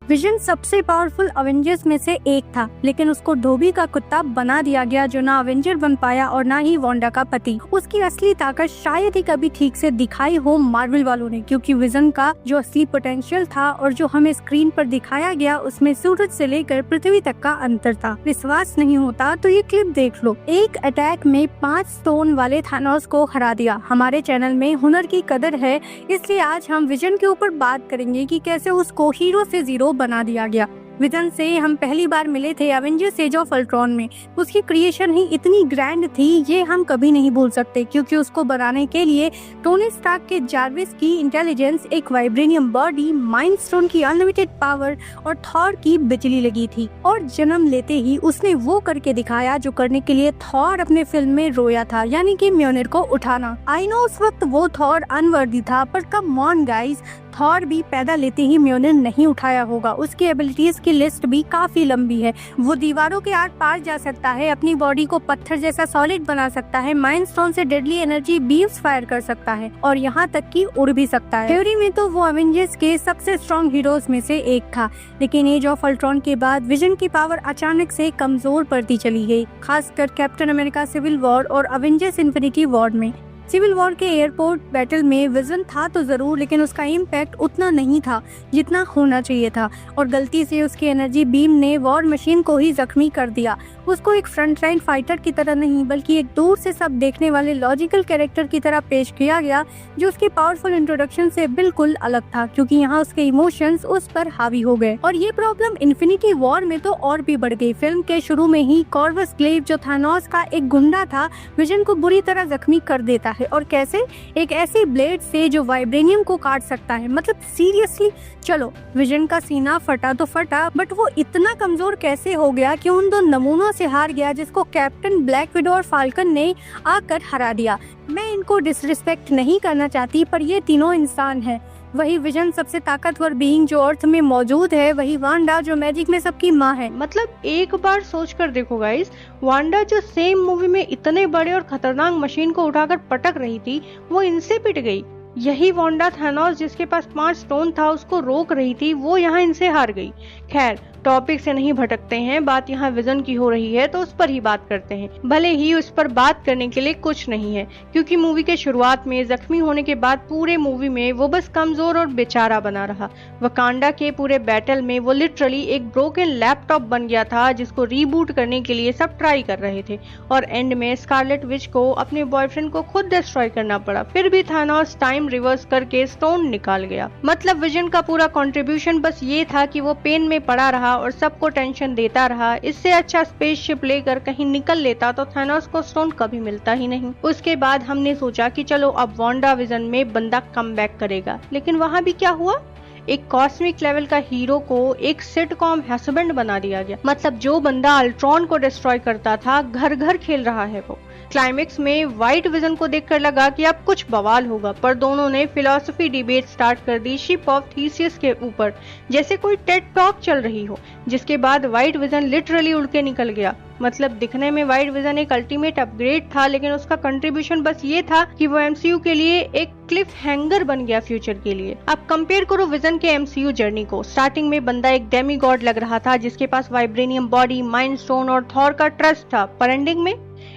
Vision सबसे powerful Avengers में से एक था, लेकिन उसको धोबी का कुत्ता बना दिया गया, जो ना अवेंजर बन पाया और ना ही वांडा का पति। उसकी असली ताकत शायद ही कभी ठीक से दिखाई हो मार्वल वालों ने, क्योंकि विजन का जो असली पोटेंशियल था और जो हमें स्क्रीन पर दिखाया गया उसमें सूरज से लेकर पृथ्वी तक का अंतर था। विश्वास नहीं होता तो ये क्लिप देख लो। एक अटैक में 5 स्टोन वाले थानोस को हरा दिया। हमारे चैनल में हुनर की कदर है, इसलिए आज हम विजन के ऊपर बात करेंगे कि कैसे उसको हीरो से जीरो बना दिया गया। विजन से हम पहली बार मिले थे एवेंजर्स एज ऑफ अल्ट्रॉन में। उसकी क्रिएशन ही इतनी ग्रैंड थी, ये हम कभी नहीं भूल सकते, क्योंकि उसको बनाने के लिए टोनी स्टार्क के जार्विस की इंटेलिजेंस, एक वाइब्रेनियम बॉडी, माइंड स्टोन की अनलिमिटेड पावर और थॉर की बिजली लगी थी। और जन्म लेते ही उसने वो करके दिखाया जो करने के लिए थॉर अपने फिल्म में रोया था, यानी कि म्योनिर को उठाना। आई नो उस वक्त वो थॉर अनवर्दी था, पर कम ऑन गाइस, थॉर भी पैदा लेते ही म्योनिर नहीं उठाया होगा। उसकी एबिलिटीज की लिस्ट भी काफी लंबी है। वो दीवारों के आर पार जा सकता है, अपनी बॉडी को पत्थर जैसा सॉलिड बना सकता है, माइंड स्टोन से डेडली एनर्जी बीम्स फायर कर सकता है और यहाँ तक कि उड़ भी सकता है। थ्योरी में तो वो एवेंजर्स के सबसे स्ट्रॉन्ग हीरोज में से एक था, लेकिन एज ऑफ अल्ट्रॉन के बाद विजन की पावर अचानक से कमजोर पड़ती चली गई, खासकर कैप्टन अमेरिका सिविल वॉर और अवेंजर्स इन्फिनिटी वॉर में। सिविल वॉर के एयरपोर्ट बैटल में विजन था तो जरूर, लेकिन उसका इम्पैक्ट उतना नहीं था जितना होना चाहिए था, और गलती से उसकी एनर्जी बीम ने वॉर मशीन को ही जख्मी कर दिया। उसको एक फ्रंटलाइन फाइटर की तरह नहीं, बल्कि एक दूर से सब देखने वाले लॉजिकल कैरेक्टर की तरह पेश किया गया, जो उसके पावरफुल इंट्रोडक्शन से बिल्कुल अलग था, क्योंकि यहाँ उसके इमोशंस उस पर हावी हो गए। और ये प्रॉब्लम इन्फिनिटी वॉर में तो और भी बढ़ गई। फिल्म के शुरू में ही कॉर्वस ग्लेव, जो थानोस का एक गुंडा था, विजन को बुरी तरह जख्मी कर देता है। और कैसे? एक ऐसी ब्लेड से जो वाइब्रेनियम को काट सकता है। मतलब सीरियसली, चलो विजन का सीना फटा तो फटा, बट वो इतना कमजोर कैसे हो गया कि उन दो नमूनों से हार गया, जिसको कैप्टन ब्लैक विडो और फाल्कन ने आकर हरा दिया। मैं इनको डिसरिस्पेक्ट नहीं करना चाहती, पर ये तीनों इंसान हैं। वही विजन सबसे ताकतवर बीइंग जो अर्थ में मौजूद है, वही वांडा जो मैजिक में सबकी माँ है। मतलब एक बार सोच कर देखो गाइस, वांडा जो सेम मूवी में इतने बड़े और खतरनाक मशीन को उठाकर पटक रही थी, वो इनसे पिट गई। यही वांडा थानोस जिसके पास 5 स्टोन था, उसको रोक रही थी, वो यहाँ इनसे हार गई। खैर, टॉपिक से नहीं भटकते हैं, बात यहाँ विजन की हो रही है तो उस पर ही बात करते हैं। भले ही उस पर बात करने के लिए कुछ नहीं है, क्योंकि मूवी के शुरुआत में जख्मी होने के बाद पूरे मूवी में वो बस कमजोर और बेचारा बना रहा। वकांडा के पूरे बैटल में वो लिटरली एक ब्रोकन लैपटॉप बन गया था, जिसको रीबूट करने के लिए सब ट्राई कर रहे थे, और एंड में स्कारलेट विच को अपने बॉयफ्रेंड को खुद डिस्ट्रॉय करना पड़ा। फिर भी थानोस टाइम रिवर्स करके स्टोन निकाल गया। मतलब विजन का पूरा कंट्रीब्यूशन बस ये था कि वो पेन में पड़ा रहा और सबको टेंशन देता रहा। इससे अच्छा स्पेसशिप लेकर कहीं निकल लेता तो थानोस को स्टोन कभी मिलता ही नहीं। उसके बाद हमने सोचा कि चलो अब वांडा विजन में बंदा कम बैक करेगा, लेकिन वहाँ भी क्या हुआ? एक कॉस्मिक लेवल का हीरो को एक सिटकॉम हस्बैंड बना दिया गया। मतलब जो बंदा अल्ट्रॉन को डिस्ट्रॉय करता था, घर घर खेल रहा है वो। क्लाइमेक्स में व्हाइट विजन को देखकर लगा कि अब कुछ बवाल होगा, पर दोनों ने फिलॉसफी डिबेट स्टार्ट कर दी शिप ऑफ थीसियस के ऊपर, जैसे कोई टेड टॉक चल रही हो। जिसके बाद व्हाइट विजन लिटरली उड़ के निकल गया। मतलब दिखने में व्हाइट विजन एक अल्टीमेट अपग्रेड था, लेकिन उसका कंट्रीब्यूशन बस ये था कि वो एमसीयू के लिए एक क्लिफ हैंगर बन गया फ्यूचर के लिए। अब कंपेयर करो विजन के एमसीयू जर्नी को। स्टार्टिंग में बंदा एक डेमी गॉड लग रहा था, जिसके पास वाइब्रेनियम बॉडी, माइंड स्टोन और थॉर का ट्रस्ट था, पर एंडिंग में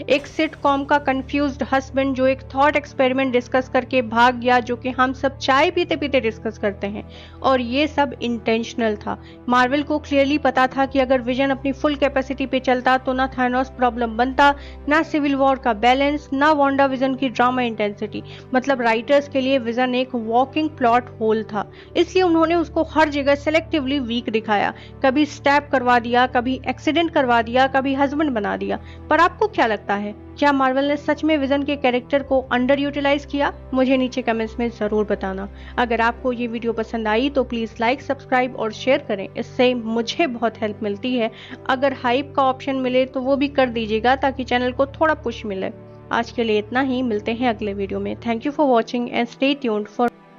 एक सिटकॉम का कंफ्यूज्ड हस्बैंड जो एक थॉट एक्सपेरिमेंट डिस्कस करके भाग गया, जो कि हम सब चाय पीते पीते डिस्कस करते हैं। और ये सब इंटेंशनल था। मार्वल को क्लियरली पता था कि अगर विजन अपनी फुल कैपेसिटी पे चलता तो ना थानोस प्रॉब्लम बनता, ना सिविल वॉर का बैलेंस, ना वांडा विजन की ड्रामा इंटेंसिटी। मतलब राइटर्स के लिए विजन एक वॉकिंग प्लॉट होल था, इसलिए उन्होंने उसको हर जगह सेलेक्टिवली वीक दिखाया। कभी स्टैप करवा दिया, कभी एक्सीडेंट करवा दिया, कभी हस्बैंड बना दिया। पर आपको क्या लगता है, क्या मार्वल ने सच में विजन के कैरेक्टर को अंडर यूटिलाइज किया? मुझे नीचे कमेंट्स में जरूर बताना। अगर आपको ये वीडियो पसंद आई तो प्लीज लाइक, सब्सक्राइब और शेयर करें, इससे मुझे बहुत हेल्प मिलती है। अगर हाइप का ऑप्शन मिले तो वो भी कर दीजिएगा, ताकि चैनल को थोड़ा पुश मिले। आज के लिए इतना ही, मिलते हैं अगले वीडियो में। Thank you for watching and stay tuned for